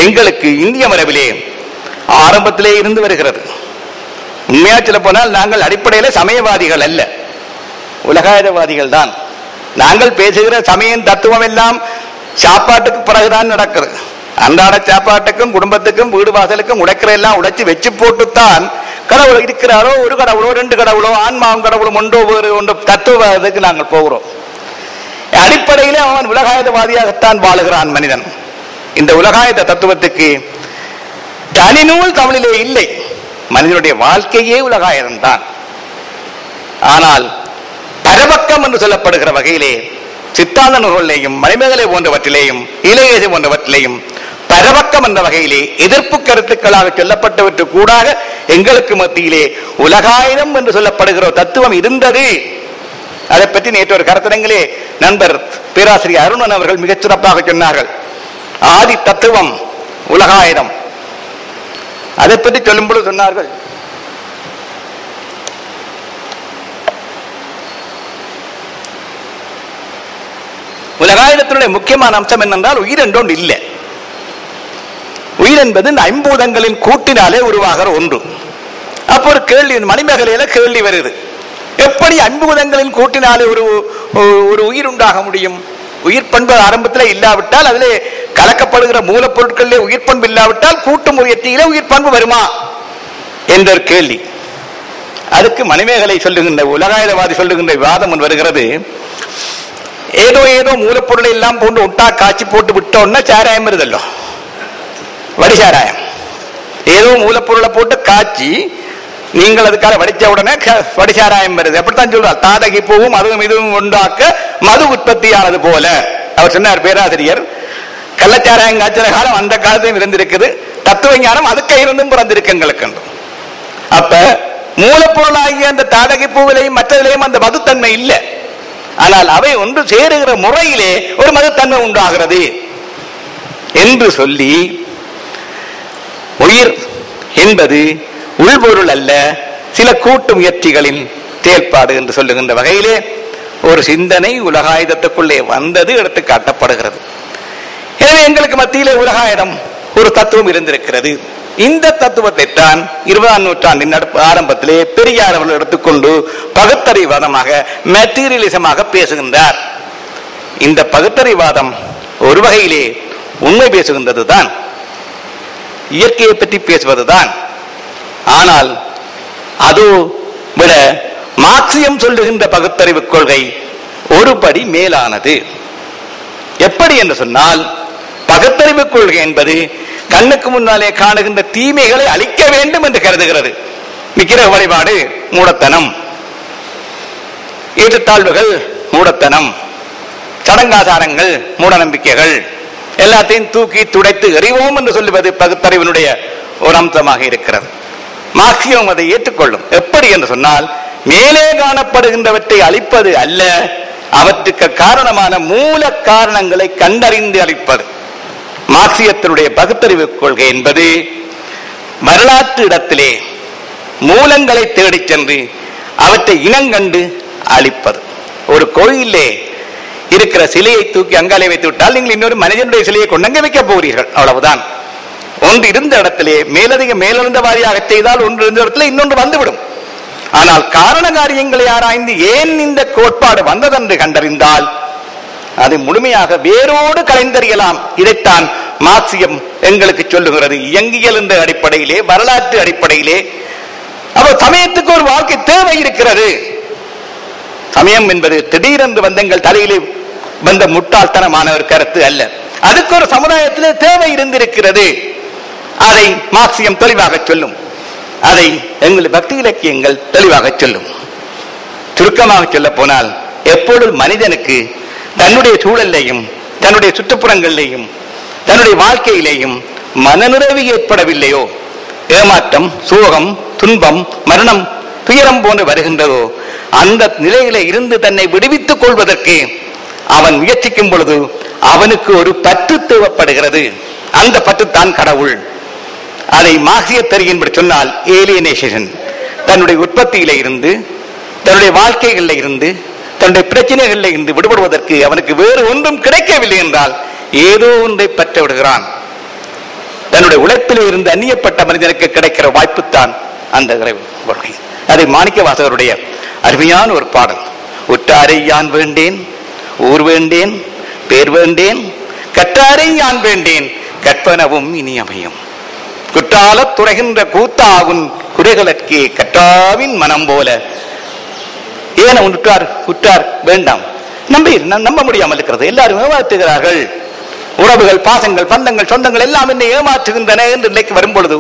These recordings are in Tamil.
எங்களுக்கு இந்திய மரபிலே ஆரம்பத்திலே இருந்து வருகிறது. உண்மையா சொல்ல போனால் நாங்கள் அடிப்படையில சமயவாதிகள் அல்ல, உலகாயதவாதிகள் தான். நாங்கள் பேசுகிற சமயம் தத்துவம் எல்லாம் சாப்பாட்டுக்கு பிறகுதான் நடக்கிறது. அன்றாட சாப்பாட்டுக்கும் குடும்பத்துக்கும் வீடு வாசலுக்கும் உடைக்கிற எல்லாம் உடைச்சு வச்சு போட்டுத்தான் கடவுள் இருக்கிறாரோ, ஒரு கடவுளோ ரெண்டு கடவுளோ ஆன்மாவும் கடவுளும் ஒன்றோ வேறு ஒன்று தத்துவத்துக்கு நாங்கள் போகிறோம். அடிப்படையிலே அவன் உலகாயதவாதியாகத்தான் வாழுகிறான் மனிதன். இந்த உலகாயத தத்துவத்துக்கு தனிநூல் தமிழிலே இல்லை. மனிதனுடைய வாழ்க்கையே உலகாயதம் தான். ஆனால் பரபக்கம் என்று சொல்லப்படுகிற வகையிலே சித்தாந்த நூல்களிலேயும் மணிமேகலை போன்றவற்றிலேயும் இளையேசை போன்றவற்றிலேயும் பரபக்கம் என்ற வகையிலே எதிர்ப்பு கருத்துக்களாக சொல்லப்பட்டவற்று கூடாக எங்களுக்கு மத்தியிலே உலகாயுதம் என்று சொல்லப்படுகிற தத்துவம் இருந்தது. அதை பற்றி நேற்று ஒரு கருத்தரங்கிலே நண்பர் பேராசிரியர் அருணன் அவர்கள் மிகச் சிறப்பாக சொன்னார்கள். ஆதி தத்துவம் உலகாயுதம். அதை பற்றி சொல்லும்போது சொன்னார்கள், உலகாயுதத்தினுடைய முக்கியமான அம்சம் என்னென்றால் உயிர் என்றொன்று இல்லை. உயிர் என்பது இந்த ஐம்பூதங்களின் கூட்டினாலே உருவாகிற ஒன்று. அப்போ ஒரு கேள்வி, மணிமேகலையில கேள்வி வருது, எப்படி ஐம்பூதங்களின் கூட்டினாலே ஒரு உயிர் உண்டாக முடியும்? உயிர் பண்பு ஆரம்பத்தில் இல்லாவிட்டால், அதிலே கலக்கப்படுகிற மூலப்பொருட்களிலே உயிர் பண்பு இல்லாவிட்டால் கூட்டு முயற்சியிலே உயிர் பண்பு வருமா என்ற ஒரு கேள்வி. அதுக்கு மணிமேகலை சொல்லுகின்ற, உலகாயுதவாதி சொல்லுகின்ற விவாதம் வருகிறது. ஏதோ ஏதோ மூலப்பொருளை எல்லாம் போட்டு ஒட்டா காய்ச்சி போட்டு விட்டோம்னா சாராயம் வருதல்லோ, வடிசாராயம். ஏதோ மூலப்பொருளை போட்டு காய்ச்சி நீங்கள் அதுக்காக வடிச்ச உடனே வடிசாராயம் வருது. அப்படித்தான் சொல்றார். தாதகி பூவும் அதுவும் இதுவும் உண்டாக்க மது உற்பத்தியானது போல அவர் சொன்னார் பேராசிரியர். கள்ளச்சாராயம் காய்ச்சற காலம் அந்த காலத்தையும் இருந்திருக்குது, தத்துவ ஞானம் அதுக்கு இருந்தும் பிறந்திருக்கு எங்களுக்கு. அப்ப மூலப்பொருளாகிய அந்த தாதகி பூவிலையும் மற்றதிலையும் அந்த மதுத்தன்மை இல்லை. ஆனால் அவை ஒன்று சேருகிற முறையிலே ஒரு மதுத்தன்மை உண்டாகிறது என்று சொல்லி, உயிர் என்பது உள்பொருள் அல்ல, சில கூட்டு முயற்சிகளின் செயல்பாடு என்று சொல்லுகின்ற வகையிலே ஒரு சிந்தனை உலகாயுதத்துக்குள்ளே வந்தது எடுத்து காட்டப்படுகிறது. எனவே எங்களுக்கு மத்தியிலே உலகாயுதம் ஒரு தத்துவம் இருந்திருக்கிறது. இந்த தத்துவத்தை தான் 20ஆம் நூற்றாண்டின் ஆரம்பத்திலே பெரியார் அவர்கள் எடுத்துக்கொண்டு பகுத்தறிவாதமாக மெட்டீரியலிசமாக பேசுகின்றார். இந்த பகுத்தறிவாதம் ஒரு வகையிலே உண்மை பேசுகின்றது தான், இயற்கையை பற்றி பேசுவதுதான். ஆனால் அது விட மார்க்சியம் சொல்லுகின்ற பகுத்தறிவு கொள்கை ஒருபடி மேலானது. எப்படி என்று சொன்னால், பகுத்தறிவு கொள்கை என்பது கண்ணுக்கு முன்னாலே காணுகின்ற தீமைகளை அழிக்க வேண்டும் என்று கருதுகிறது. விக்கிரக வழிபாடு மூடத்தனம், ஏற்றத்தாழ்வுகள் மூடத்தனம், சடங்காசாரங்கள் மூட நம்பிக்கைகள் எல்லாத்தையும் தூக்கி துடைத்து எறிவோம் என்று சொல்லுவது பகுத்தறிவினுடைய ஒரு அம்சமாக இருக்கிறது. மார்க்சியம் அதை ஏற்றுக்கொள்ளும். எப்படி என்று சொன்னால், மேலே காணப்படுகின்றவற்றை அழிப்பது அல்ல, அவற்றுக்கு காரணமான மூல காரணங்களை கண்டறிந்து அழிப்பது. மார்க்சியத்தினுடைய பகுத்தறிவு கொள்கை என்பது வரலாற்று இடத்திலே மூலங்களை தேடிச் சென்று அவற்றை இனங்கண்டு அழிப்பது. ஒரு கோயிலே இருக்கிற சிலையை தூக்கி அங்காலே வைத்து விட்டால் நீங்கள் இன்னொரு மனிதனுடைய சிலையை கொண்டங்க வைக்க போகிறீர்கள், அவ்வளவுதான். ஒன்று இருந்த இடத்திலே மேலெழுந்த வாரியாக செய்தால் ஒன்று இருந்த இடத்துல இன்னொன்று வந்துவிடும். ஆனால் காரண காரியங்களை ஆராய்ந்து ஏன் இந்த கோட்பாடு வந்ததென்று கண்டறிந்தால் அதை முழுமையாக வேரோடு கலைந்தறியலாம். இதைத்தான் மார்க்சியம் எங்களுக்கு சொல்லுகிறது. இயங்கியல் என்ற அடிப்படையிலே, வரலாற்று அடிப்படையிலே. அப்ப சமயத்துக்கு ஒரு வாழ்க்கை தேவை இருக்கிறது. சமயம் என்பது திடீரென்று வந்த எங்கள் தலையிலே வந்த முட்டாள்தனமான ஒரு கருத்து அல்ல. அதுக்கு ஒரு சமுதாயத்திலே தேவை இருந்திருக்கிறது. அதை மார்க்சியம் தெளிவாக சொல்லும். அதை எங்கள் பக்தி இலக்கியங்கள் தெளிவாக சொல்லும். சுருக்கமாக சொல்ல போனால், எப்பொழுது மனிதனுக்கு தன்னுடைய சூழலையும் தன்னுடைய சுற்றுப்புறங்களிலேயும் தன்னுடைய வாழ்க்கையிலேயும் மனநிறைவு ஏற்படவில்லையோ, ஏமாற்றம், சோகம், துன்பம், மரணம், துயரம் போன்று வருகின்றதோ, அந்த நிலையில இருந்து தன்னை விடுவித்துக் கொள்வதற்கு அவன் முயற்சிக்கும் பொழுது அவனுக்கு ஒரு பற்று தேவைப்படுகிறது. அந்த பற்றுத்தான் கடவுள். அதை மார்க்சிய தெரியும்படி சொன்னால் ஏலியனேஷன். தன்னுடைய உற்பத்தியில இருந்து, தன்னுடைய வாழ்க்கைகளில் இருந்து, தன்னுடைய பிரச்சனைகளில் இருந்து விடுபடுவதற்கு அவனுக்கு வேறு ஒன்றும் கிடைக்கவில்லை என்றால் ஏதோ ஒன்றை பற்ற விடுகிறான். தன்னுடைய உழைப்பிலே இருந்து அந்நியப்பட்ட மனிதனுக்கு கிடைக்கிற வாய்ப்புத்தான் அந்த கொள்கை. அதை மாணிக்கவாசகருடைய அருமையான ஒரு பாடல். உற்றாரை யான் வேண்டேன், ஊர் வேண்டேன், பேர் வேண்டேன், கற்றாரை யான் வேண்டேன், கற்பனவும் இனி அமையும். குற்றால துறைகின்ற கூத்தாவும் குறைகளற்கே கற்றாவின் மனம் போல. ஏன் உற்றார் வேண்டாம், நம்ப முடியாமல் இருக்கிறது. எல்லாரும் ஏமாற்றுகிறார்கள். உறவுகள், பாசங்கள், பந்தங்கள், சொந்தங்கள் எல்லாம் என்னை ஏமாற்றுகின்றன என்று நிலைக்கு வரும்பொழுது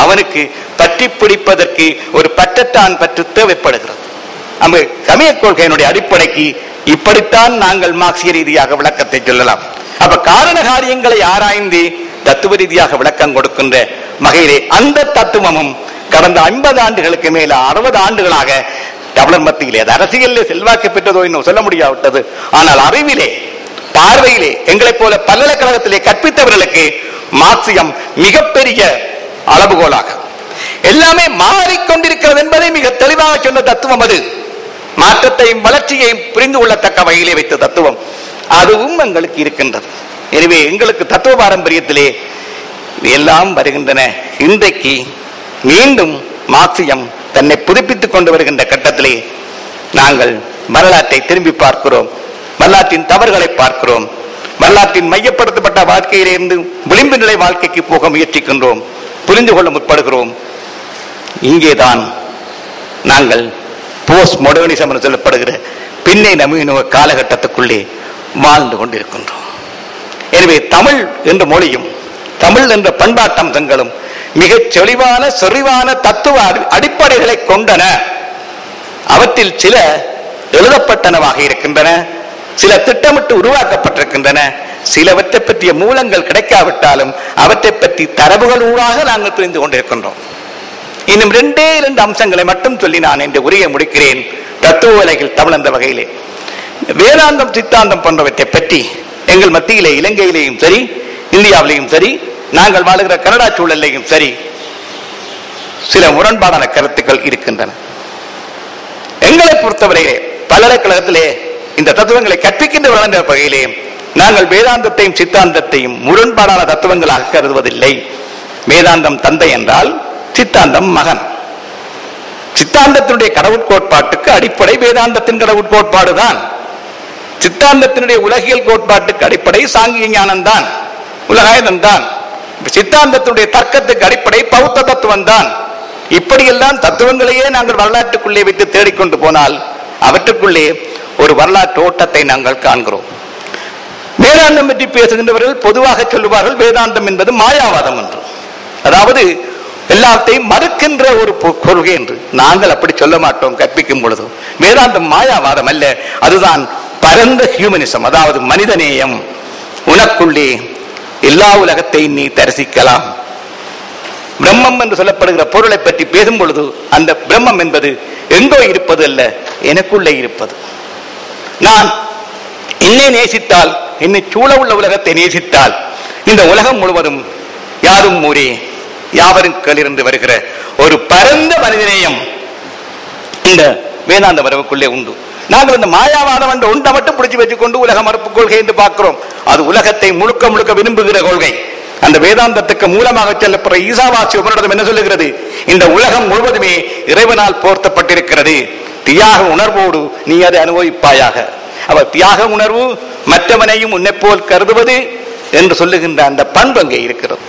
அவனுக்கு பற்றி பிடிப்பதற்கு ஒரு பற்றத்தான் பற்று தேவைப்படுகிறது. நம்ம சமய கொள்கையினுடைய அடிப்படைக்கு இப்படித்தான் நாங்கள் மார்க்சிய ரீதியாக விளக்கத்தை சொல்லலாம். அப்ப காரண காரியங்களை ஆராய்ந்து தத்துவ ரீதியாக விளக்கம் கொடுக்கின்ற வகையிலே அந்த தத்துவமும் கடந்த 50 ஆண்டுகளுக்கு மேல 60 ஆண்டுகளாக தமிழர் மத்தியிலே, அது அரசியலிலே செல்வாக்கு பெற்றதோ இன்னும் சொல்ல முடியாவிட்டது, ஆனால் அறிவிலே, பார்வையிலே எங்களை போல பல்கலைக்கழகத்திலே கற்பித்தவர்களுக்கு மார்க்சியம் மிகப்பெரிய அளவுகோலாக எல்லாமே மாறிக்கொண்டிருக்கிறது என்பதை மிக தெளிவாக சொன்ன தத்துவம். அது மாற்றத்தையும் வளர்ச்சியையும் புரிந்து கொள்ளத்தக்க வகையிலே வைத்த தத்துவம் அதுவும் எங்களுக்கு இருக்கின்றது. எனவே எங்களுக்கு தத்துவ பாரம்பரியத்திலே எல்லாம் வருகின்றன. இன்றைக்கு மீண்டும் மார்க்சியம் தன்னை புதுப்பித்துக் கொண்டு வருகின்ற கட்டத்திலே நாங்கள் வரலாற்றை திரும்பி பார்க்கிறோம், வரலாற்றின் தவறுகளை பார்க்கிறோம், வரலாற்றின் மையப்படுத்தப்பட்ட வாழ்க்கையிலிருந்து விளிம்பு நிலை வாழ்க்கைக்கு போக முயற்சிக்கின்றோம், புரிந்து கொள்ள முற்படுகிறோம். இங்கேதான் நாங்கள் போஸ்ட் மாடர்னிசம் என்று சொல்லப்படுகிற பின்னை நவீன காலகட்டத்துக்குள்ளே வாழ்ந்து கொண்டிருக்கின்றோம். எனவே தமிழ் என்ற மொழியும் தமிழ் என்ற பண்பாட்டம்சங்களும் மிகச் தெளிவான செறிவான தத்துவ அடிப்படைகளை கொண்டன. அவற்றில் சில எழுதப்பட்டனவாக இருக்கின்றன, சில திட்டமிட்டு உருவாக்கப்பட்டிருக்கின்றன, சிலவற்றை பற்றிய மூலங்கள் கிடைக்காவிட்டாலும் அவற்றை பற்றி தரவுகள் ஊடாக நாங்கள் புரிந்து கொண்டிருக்கின்றோம். இன்னும் 2 அம்சங்களை மட்டும் சொல்லி நான் இந்த உரையை முடிக்கிறேன். தத்துவ உலகில் தமிழ் என்ற வகையிலே வேதாந்தம், சித்தாந்தம் போன்றவற்றை பற்றி எங்கள் மத்தியிலே, இலங்கையிலேயும் சரி, இந்தியாவிலேயும் சரி, நாங்கள் வாழுகிற கனடா சூழலையும் சரி, சில முரண்பாடான கருத்துக்கள் இருக்கின்றன. எங்களை பொறுத்தவரையிலே பல்கலைக்கழகத்திலே இந்த தத்துவங்களை கற்பிக்கின்ற என்ற வகையிலே நாங்கள் வேதாந்தத்தையும் சித்தாந்தத்தையும் முரண்பாடான தத்துவங்களாக கருதுவதில்லை. வேதாந்தம் தந்தை என்றால் சித்தாந்தம் மகன். சித்தாந்தத்தினுடைய கடவுட்கோட்பாட்டுக்கு அடிப்படை வேதாந்தத்தின் கடவுட்கோட்பாடுதான். சித்தாந்தத்தினுடைய உலகியல் கோட்பாட்டுக்கு அடிப்படை சாங்கிய ஞானம் தான், உலகாயுதம் தான். சித்தாந்தத்தினுடைய தர்க்கத்துக்கு அடிப்படை பௌத்த தத்துவம் தான். இப்படியெல்லாம் தத்துவங்களையே நாங்கள் வரலாற்றுக்குள்ளே வைத்து தேடிக்கொண்டு போனால் அவற்றுக்குள்ளே ஒரு வரலாற்று ஓட்டத்தை நாங்கள் காண்கிறோம். வேதாந்தம் பற்றி பேசுகின்றவர்கள் பொதுவாக சொல்லுவார்கள் வேதாந்தம் என்பது மாயாவாதம் என்று, அதாவது எல்லாத்தையும் மறுக்கின்ற ஒரு கொள்கை என்று. நாங்கள் அப்படி சொல்ல மாட்டோம். கற்பிக்கும் பொழுது வேதாந்தம் மாயாவாதம் அல்ல, அதுதான் பரந்த ஹியூமனிசம், அதாவது மனிதநேயம். உனக்குள்ளே எல்லா உலகத்தை நீ தரிசிக்கலாம். பிரம்மம் என்று சொல்லப்படுகிற பொருளை பற்றி பேசும் பொழுது அந்த பிரம்மம் என்பது எங்கோ இருப்பது அல்ல, எனக்குள்ளே இருப்பது. நான் என்னை நேசித்தால், என்னை சூழ உள்ள உலகத்தை நேசித்தால், இந்த உலகம் முழுவதும் யாரும் ஊரே யாவரும் கேளிருந்து வருகிற ஒரு பரந்த மனிதநேயம் இந்த வேதாந்த வரவுக்குள்ளே உண்டு. நாங்கள் இந்த மாயாவாதம் என்ற ஒன்றை மட்டும் பிடிச்சு வச்சுக்கொண்டு உலக மறுப்பு கொள்கை என்று பார்க்கிறோம். அது உலகத்தை முழுக்க முழுக்க விரும்புகிற கொள்கை. அந்த வேதாந்தத்துக்கு மூலமாக செல்லப்படுற ஈசாவாசி உபநிடதம் என்ன சொல்லுகிறது? இந்த உலகம் முழுவதுமே இறைவனால் போர்த்தப்பட்டிருக்கிறது, தியாக உணர்வோடு நீ அதை அனுபவிப்பாயாக. அவர் தியாக உணர்வு, மற்றவனையும் உன்னை போல் கருதுவது என்று சொல்லுகின்ற அந்த பண்பு அங்கே இருக்கிறது.